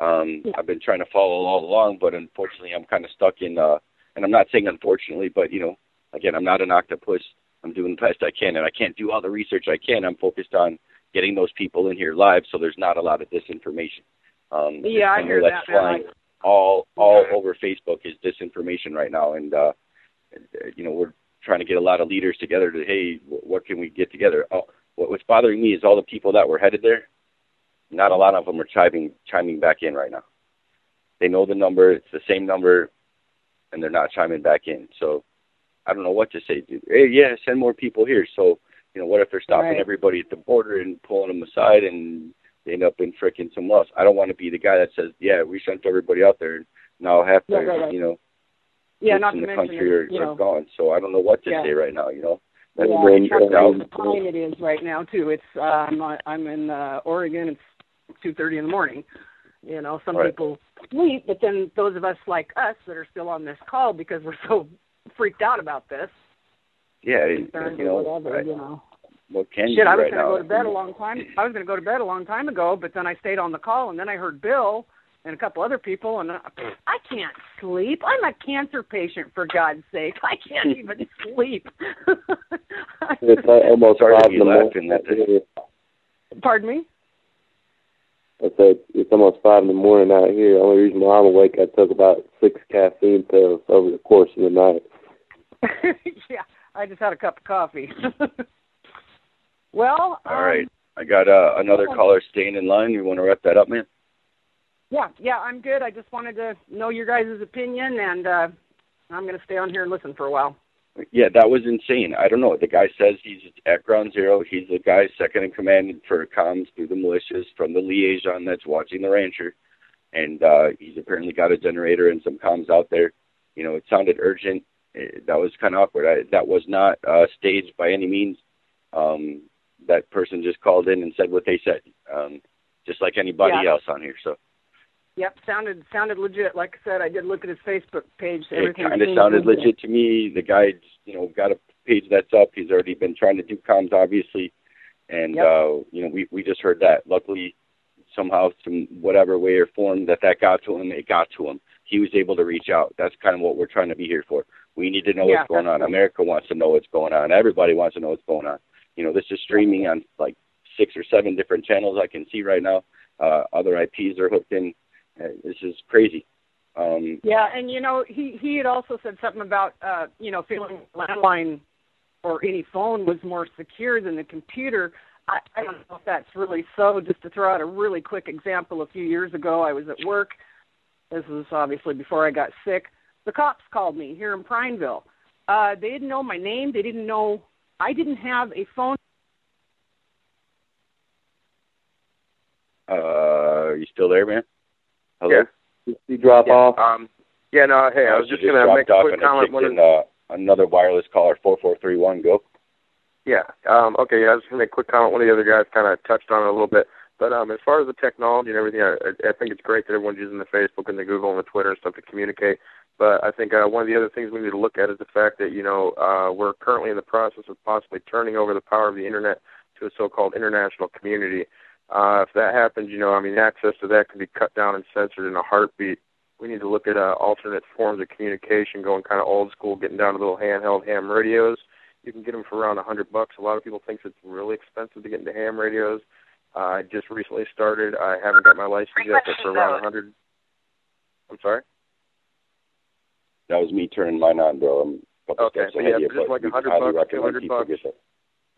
I've been trying to follow all along, but unfortunately I'm kind of stuck in, and I'm not saying unfortunately, but, again, I'm not an octopus. I'm doing the best I can, and I can't do all the research I can. I'm focused on getting those people in here live, so there's not a lot of disinformation. I hear that's that. Flying all over Facebook is disinformation right now, and we're trying to get a lot of leaders together to, hey, what can we get together? What's bothering me is all the people that were headed there. Not a lot of them are chiming back in right now. They know the number; it's the same number, and they're not chiming back in. So I don't know what to say, dude. Hey, yeah, send more people here. So what if they're stopping everybody at the border and pulling them aside and they end up in frickin' somewhere else? I don't want to be the guy that says, yeah, we sent everybody out there and now half the, not in to the mention country are gone. So I don't know what to say right now, That's the time it is right now, too. It's I'm in Oregon. It's 2:30 in the morning. Some people sleep, but then those of us like us that are still on this call because we're so freaked out about this. Yeah, whatever. What can you do right now? I was going to go to bed a long time. I was going to go to bed a long time ago, but then I stayed on the call, and then I heard Bill and a couple other people, and I can't sleep. I'm a cancer patient, for God's sake. I can't even sleep. It's almost 5 in the morning. Pardon me? I said it's almost 5 in the morning out here. The only reason why I'm awake, I took about 6 caffeine pills over the course of the night. Yeah, I just had a cup of coffee. Well, all right. I got another caller staying in line. You want to wrap that up, man? Yeah, I'm good. I just wanted to know your guys' opinion, and I'm going to stay on here and listen for a while. Yeah, that was insane. I don't know. The guy says he's at Ground Zero. He's the guy second in command for comms through the militias from the liaison that's watching the rancher. And he's apparently got a generator and some comms out there. It sounded urgent. That was kind of awkward. That was not staged by any means. That person just called in and said what they said, just like anybody else on here. So. Yep, sounded legit. Like I said, I did look at his Facebook page. It kind of sounded legit to me. The guy, got a page that's up. He's already been trying to do comms, obviously, and we just heard that. Luckily, somehow, some whatever way or form that got to him, it got to him. He was able to reach out. That's kind of what we're trying to be here for. We need to know what's going on. America wants to know what's going on. Everybody wants to know what's going on. This is streaming on like 6 or 7 different channels I can see right now. Other IPs are hooked in. This is crazy. And he had also said something about feeling landline or any phone was more secure than the computer. I don't know if that's really so. Just to throw out a really quick example, a few years ago I was at work. This was obviously before I got sick. The cops called me here in Prineville. They didn't know my name. They didn't know I didn't have a phone. Are you still there, man? Hello? Yeah. You drop off? Hey, I was just going to make a quick comment. Another wireless caller, 4431, go. Yeah. I was just going to make a quick comment. One of the other guys kind of touched on it a little bit. But as far as the technology and everything, I think it's great that everyone's using the Facebook and the Google and the Twitter and stuff to communicate. But I think one of the other things we need to look at is the fact that, we're currently in the process of possibly turning over the power of the Internet to a so-called international community. If that happens, access to that can be cut down and censored in a heartbeat. We need to look at alternate forms of communication, going kind of old school, getting down to little handheld ham radios. You can get them for around $100. A lot of people think it's really expensive to get into ham radios. I just recently started. I haven't got my license yet, but for around $100. I'm sorry? That was me turning mine on, bro. Okay, so just like $100, $200.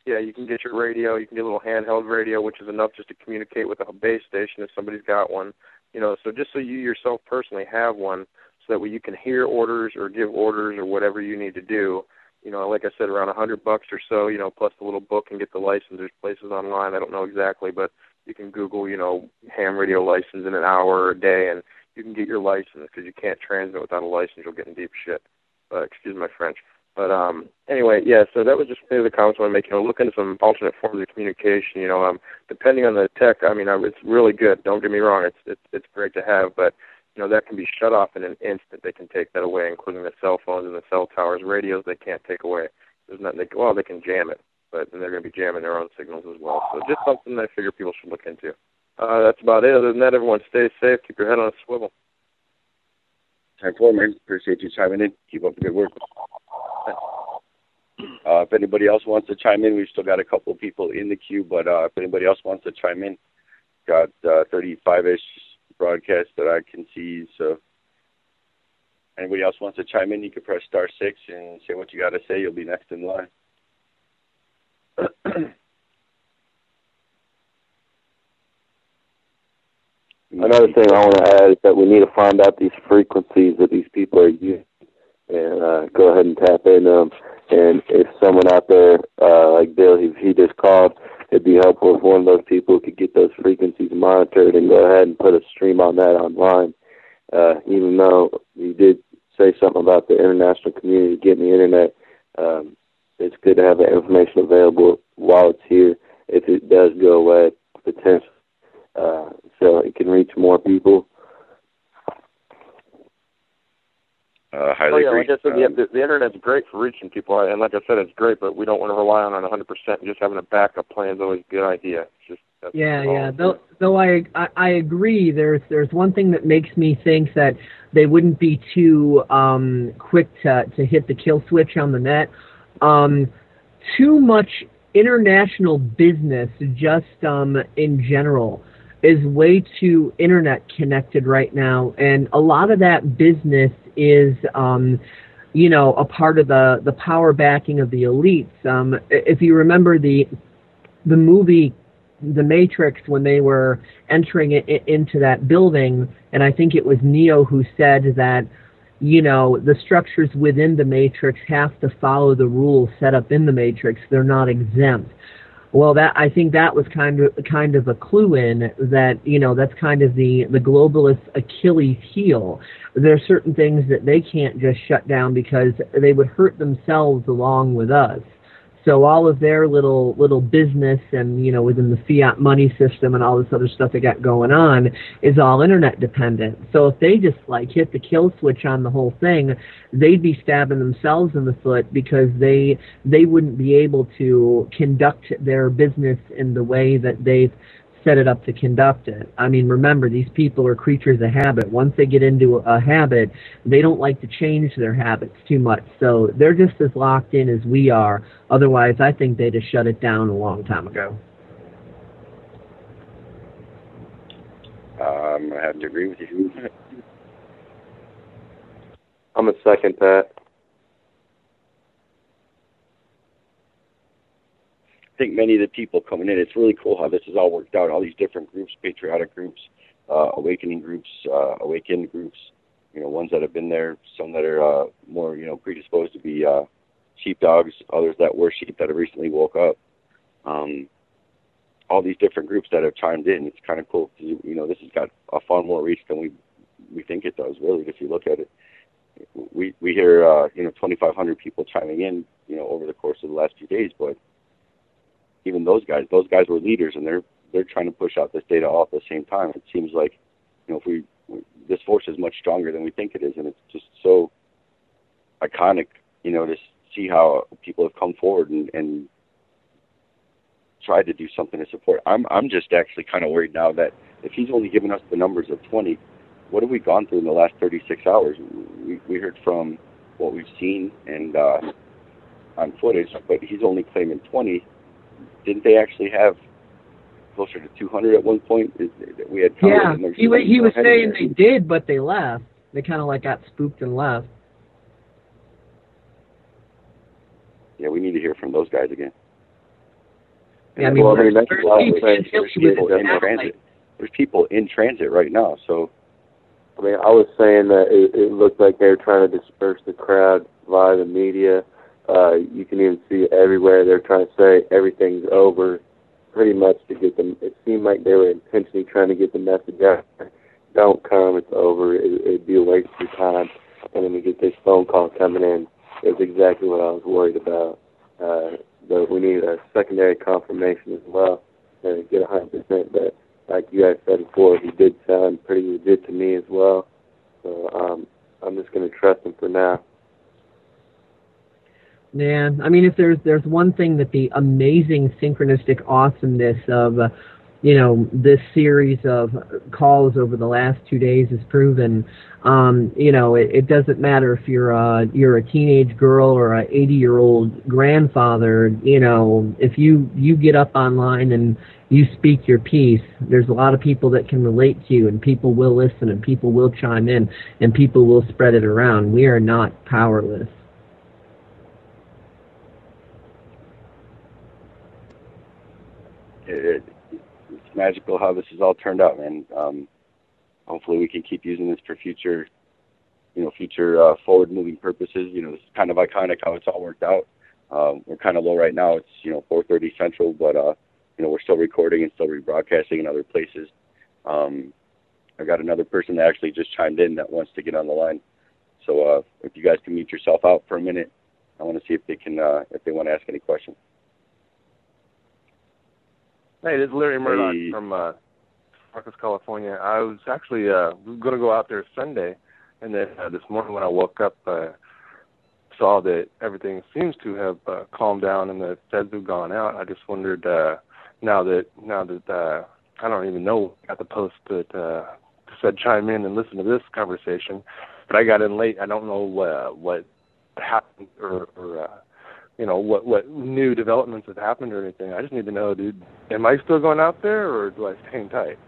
Yeah, you can get your radio. You can get a little handheld radio, which is enough just to communicate with a base station if somebody's got one. So just so you yourself personally have one, so that way you can hear orders or give orders or whatever you need to do. Like I said, around $100 or so, plus the little book and get the license. There's places online, I don't know exactly, but you can Google, ham radio license in an hour or a day, and you can get your license, because you can't transmit without a license. You'll get in deep shit. Excuse my French. But anyway, so that was just maybe the comments I want to make. Look into some alternate forms of communication. Depending on the tech, it's really good. Don't get me wrong. It's great to have, but that can be shut off in an instant. They can take that away, including the cell phones and the cell towers. Radios they can't take away. There's nothing. They can jam it, but then they're going to be jamming their own signals as well. So just something that I figure people should look into. That's about it. Other than that, everyone stay safe. Keep your head on a swivel. Time for, man. Appreciate you chiming in. Keep up the good work. If anybody else wants to chime in, we've still got a couple of people in the queue, but if anybody else wants to chime in, got 35-ish broadcasts that I can see, so anybody else wants to chime in, you can press *6 and say what you got to say. You'll be next in line. Another thing I want to add is that we need to find out these frequencies that these people are using and go ahead and tap into them. And if someone out there, like Bill, he just called, it'd be helpful if one of those people could get those frequencies monitored and go ahead and put a stream on that online. Even though you did say something about the international community getting the internet, it's good to have that information available while it's here if it does go away, potentially. So it can reach more people. Highly agree. Like I said, the internet's great for reaching people, and like I said, it's great, but we don't want to rely on it 100%. Just having a backup plan is always a good idea. Though I agree. There's one thing that makes me think that they wouldn't be too quick to hit the kill switch on the net. Too much international business, just in general, is way too internet connected right now, and a lot of that business is a part of the power backing of the elites. If you remember the movie The Matrix, when they were entering into that building, and I think it was Neo who said that the structures within the Matrix have to follow the rules set up in the Matrix. They're not exempt. Well, I think that was kind of a clue in that, that's kind of the globalist Achilles heel. There are certain things that they can't just shut down because they would hurt themselves along with us. So all of their little business and, within the fiat money system and all this other stuff they got going on is all internet dependent. So if they just hit the kill switch on the whole thing, they'd be stabbing themselves in the foot because they wouldn't be able to conduct their business in the way that they've set it up to conduct it. I mean, remember, these people are creatures of habit. Once they get into a habit, they don't like to change their habits too much. So they're just as locked in as we are. Otherwise, I think they'd have shut it down a long time ago. I have to agree with you. I'm a second that. I think many of the people coming in, it's really cool how this has all worked out. All these different groups, patriotic groups, awakening groups, awakened groups, ones that have been there, some that are more, predisposed to be sheepdogs, others that were sheep that have recently woke up. All these different groups that have chimed in. It's kind of cool because, this has got a far more reach than we think it does, really, if you look at it. We hear, 2,500 people chiming in, over the course of the last few days, but even those guys were leaders, and they're trying to push out this data all at the same time. It seems like, this force is much stronger than we think it is, and it's just so iconic, to see how people have come forward and tried to do something to support. I'm just actually kind of worried now that if he's only given us the numbers of 20, what have we gone through in the last 36 hours? We heard from what we've seen and on footage, but he's only claiming 20. Didn't they actually have closer to 200 at one point? We had he was saying they did, but they left. They kind of got spooked and left. Yeah, we need to hear from those guys again. Yeah, there's people in transit right now, so. I was saying that it looked like they were trying to disperse the crowd via the media. You can even see everywhere they're trying to say everything's over, pretty much to get them. It seemed like they were intentionally trying to get the message out. Don't come, it's over. It'd be a waste of your time. And then we get this phone call coming in. It's exactly what I was worried about. But we need a secondary confirmation as well to get 100%. But like you guys said before, he did sound pretty legit to me as well. So I'm just going to trust him for now. Yeah, if there's one thing that the amazing synchronistic awesomeness of this series of calls over the last 2 days has proven, it doesn't matter if you're a teenage girl or a 80-year-old grandfather. If you get up online and you speak your piece, there's a lot of people that can relate to you, and people will listen, and people will chime in, and people will spread it around. We are not powerless. It's magical how this has all turned out, man. Hopefully we can keep using this for future forward-moving purposes. This is kind of iconic how it's all worked out. We're kind of low right now. It's 4:30 Central, but we're still recording and still rebroadcasting in other places. I got another person that actually just chimed in that wants to get on the line. So if you guys can mute yourself out for a minute, I want to see if they can if they want to ask any questions. Hey, this is Larry Murdoch from Marcus, California. I was actually going to go out there Sunday, and then this morning when I woke up, saw that everything seems to have calmed down and the feds have gone out. I just wondered now that I don't even know, got the post that said chime in and listen to this conversation, but I got in late. I don't know what happened or what new developments have happened or anything. I just need to know, dude, am I still going out there or do I stay in tight?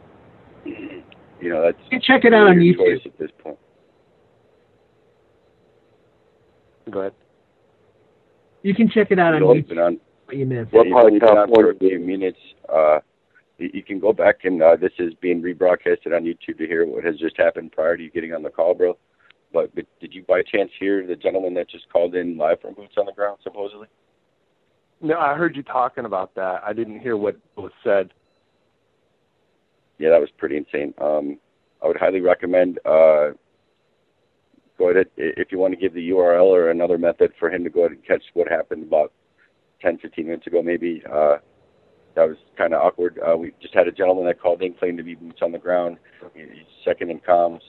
That's you can check it out on YouTube at this point. Go ahead. You can check it out on YouTube. What you missed. What part of California for a few minutes? You can go back and this is being rebroadcasted on YouTube to hear what has just happened prior to you getting on the call, bro. But did you by chance hear the gentleman that just called in live from Boots on the Ground, supposedly? No, I heard you talking about that. I didn't hear what was said. Yeah, that was pretty insane. I would highly recommend go ahead, if you want to give the URL or another method for him to go ahead and catch what happened about 10, 15 minutes ago maybe. That was kind of awkward. We just had a gentleman that called in claimed to be Boots on the Ground. He's second in comms.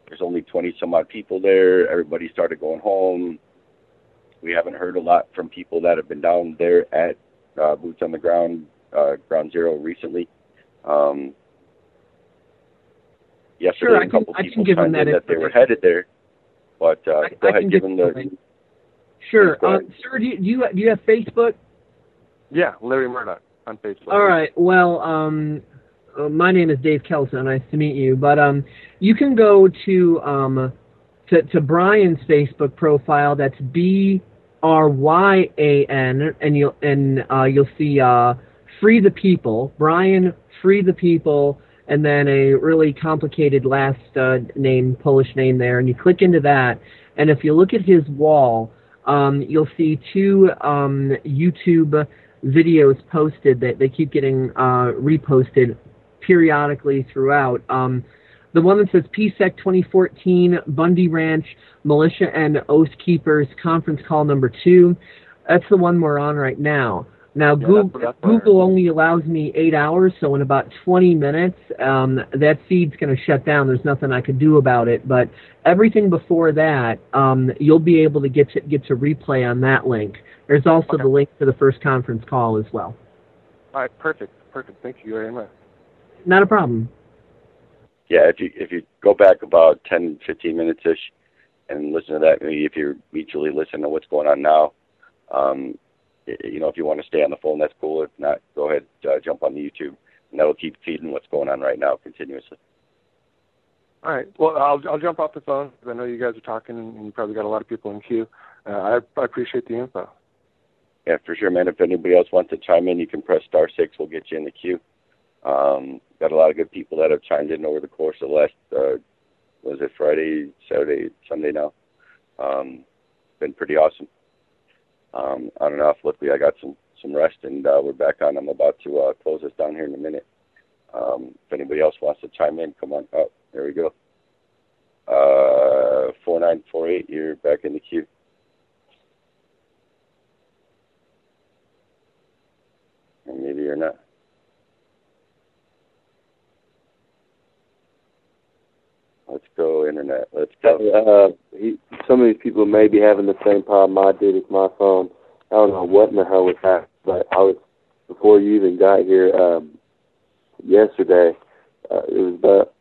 There's only 20-some-odd people there. Everybody started going home. We haven't heard a lot from people that have been down there at Boots on the Ground, Ground Zero recently. Yesterday, a couple people chimed in that they were headed there. But go ahead, give them the... Sure. Sir, do you have Facebook? Yeah, Larry Murdoch on Facebook. All right. Well, my name is Dave Kelso. Nice to meet you. But you can go to Brian's Facebook profile. That's BRYAN, and you'll see Free the People. Brian, Free the People, and then a really complicated last name, Polish name there. And you click into that, and if you look at his wall, you'll see two YouTube videos posted that they keep getting reposted periodically throughout. The one that says PSEC 2014 Bundy Ranch Militia and Oath Keepers Conference Call number 2. That's the one we're on right now. Now, Google only allows me 8 hours, so in about 20 minutes, that feed's going to shut down. There's nothing I can do about it. But everything before that, you'll be able to get to replay on that link. There's also the link to the first conference call as well. All right, perfect. Thank you very much. Not a problem. Yeah, if you go back about 10, 15 minutes-ish and listen to that, maybe if you're mutually listening to what's going on now, if you want to stay on the phone, that's cool. If not, go ahead, jump on the YouTube, and that'll keep feeding what's going on right now continuously. All right. Well, I'll jump off the phone because I know you guys are talking, and you probably got a lot of people in queue. I appreciate the info. Yeah, for sure, man. If anybody else wants to chime in, you can press *6. We'll get you in the queue. Got a lot of good people that have chimed in over the course of the last, Friday, Saturday, Sunday now. Been pretty awesome. On and off. Luckily, I got some rest, and we're back on. I'm about to close this down here in a minute. If anybody else wants to chime in, come on up. There we go. 4948, you're back in the queue. Or maybe you're not. Let's go, Internet. Let's go. Some of these people may be having the same problem I did with my phone. I don't know what in the hell was happening, but I was before you even got here yesterday. It was about